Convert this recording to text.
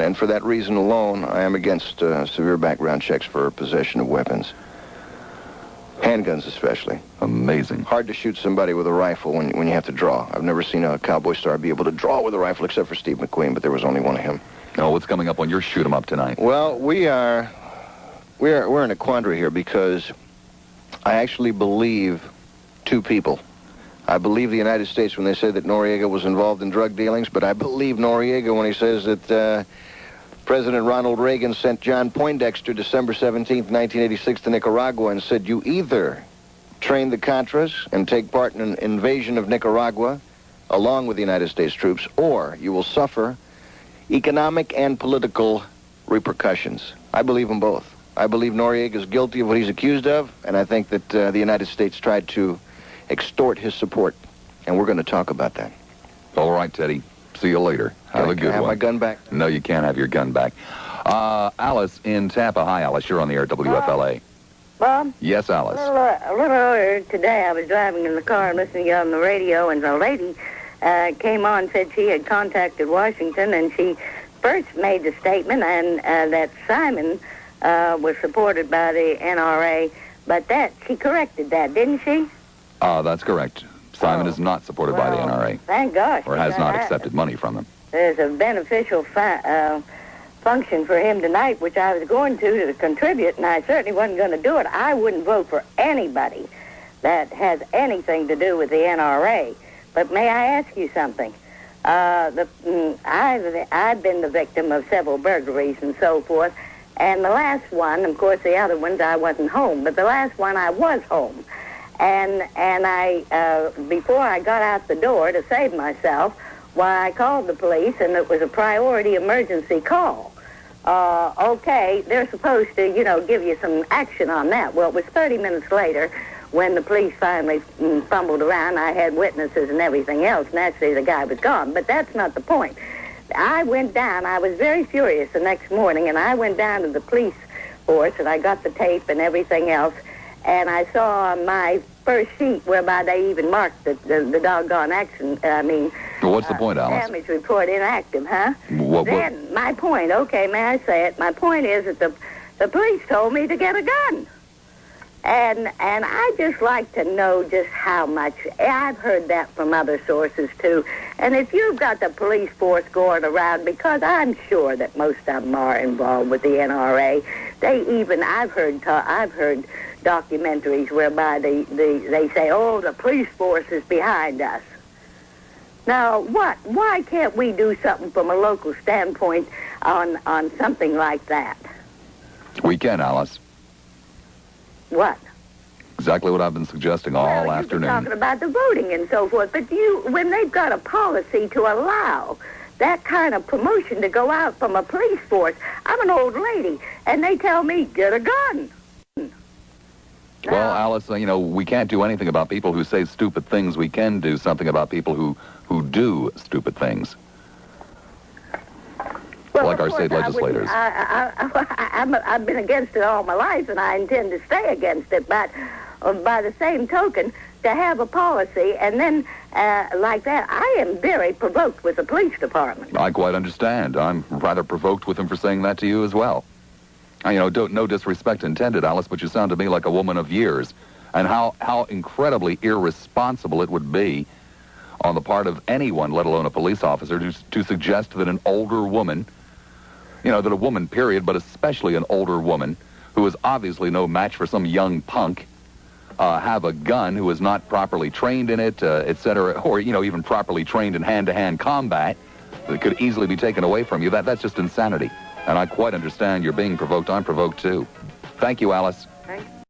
And for that reason alone, I am against severe background checks for possession of weapons. Handguns especially. Amazing. Hard to shoot somebody with a rifle when you have to draw. I've never seen a cowboy star be able to draw with a rifle except for Steve McQueen, but there was only one of him. Oh, what's coming up on your shoot 'em up tonight? Well, we're in a quandary here because I actually believe two people. I believe the United States when they say that Noriega was involved in drug dealings, but I believe Noriega when he says that President Ronald Reagan sent John Poindexter December 17th, 1986 to Nicaragua and said, you either train the Contras and take part in an invasion of Nicaragua along with the United States troops, or you will suffer economic and political repercussions. I believe them both. I believe Noriega is guilty of what he's accused of, and I think that the United States tried to extort his support, and we're going to talk about that. All right, Teddy. See you later. Have a good one. Can I have my gun back? No, you can't have your gun back. Alice in Tampa. Hi, Alice. You're on the air at WFLA. Bob? Yes, Alice. A little earlier today, I was driving in the car and listening to you on the radio, and a lady came on and said she had contacted Washington, and she first made the statement and that Simon was supported by the NRA, but she corrected that, didn't she? That's correct. Simon is not supported by the NRA. Thank gosh. Or has not accepted money from them. There's a beneficial function for him tonight, which I was going to contribute, and I certainly wasn't going to do it. I wouldn't vote for anybody that has anything to do with the NRA. But may I ask you something? I've been the victim of several burglaries and so forth, and the last one, of course, the other ones I wasn't home, but the last one I was home. And I, before I got out the door to save myself, I called the police, and it was a priority emergency call. Okay, they're supposed to, give you some action on that. Well, it was 30 minutes later when the police finally fumbled around. I had witnesses and everything else. Naturally, the guy was gone, but that's not the point. I went down. I was very furious the next morning, and I went down to the police force, and I got the tape and everything else. And I saw on my first sheet whereby they even marked the doggone action. Well, what's the point, Alice? Damage report inactive, huh? Then my point, okay, may I say it? My point is that the police told me to get a gun. And I just like to know just how much. I've heard that from other sources, too. And if you've got the police force going around, because I'm sure that most of them are involved with the NRA, I've heard documentaries whereby they say, oh, the police force is behind us. Now, why can't we do something from a local standpoint on something like that? We can, Alice. What? Exactly what I've been suggesting all afternoon. You've been talking about the voting and so forth, but when they've got a policy to allow that kind of promotion to go out from a police force, I'm an old lady, and they tell me, get a gun. Well, Alice, we can't do anything about people who say stupid things. We can do something about people who do stupid things. Well, like our state legislators. I've been against it all my life, and I intend to stay against it. But by the same token, to have a policy and then like that, I am very provoked with the police department. I quite understand. I'm rather provoked with them for saying that to you as well. No disrespect intended, Alice, but you sound to me like a woman of years. And how incredibly irresponsible it would be on the part of anyone, let alone a police officer, to suggest that an older woman, that a woman, period, but especially an older woman, who is obviously no match for some young punk, have a gun, who is not properly trained in it, et cetera, or, even properly trained in hand-to-hand combat, that could easily be taken away from you. That's just insanity. And I quite understand you're being provoked. I'm provoked, too. Thank you, Alice.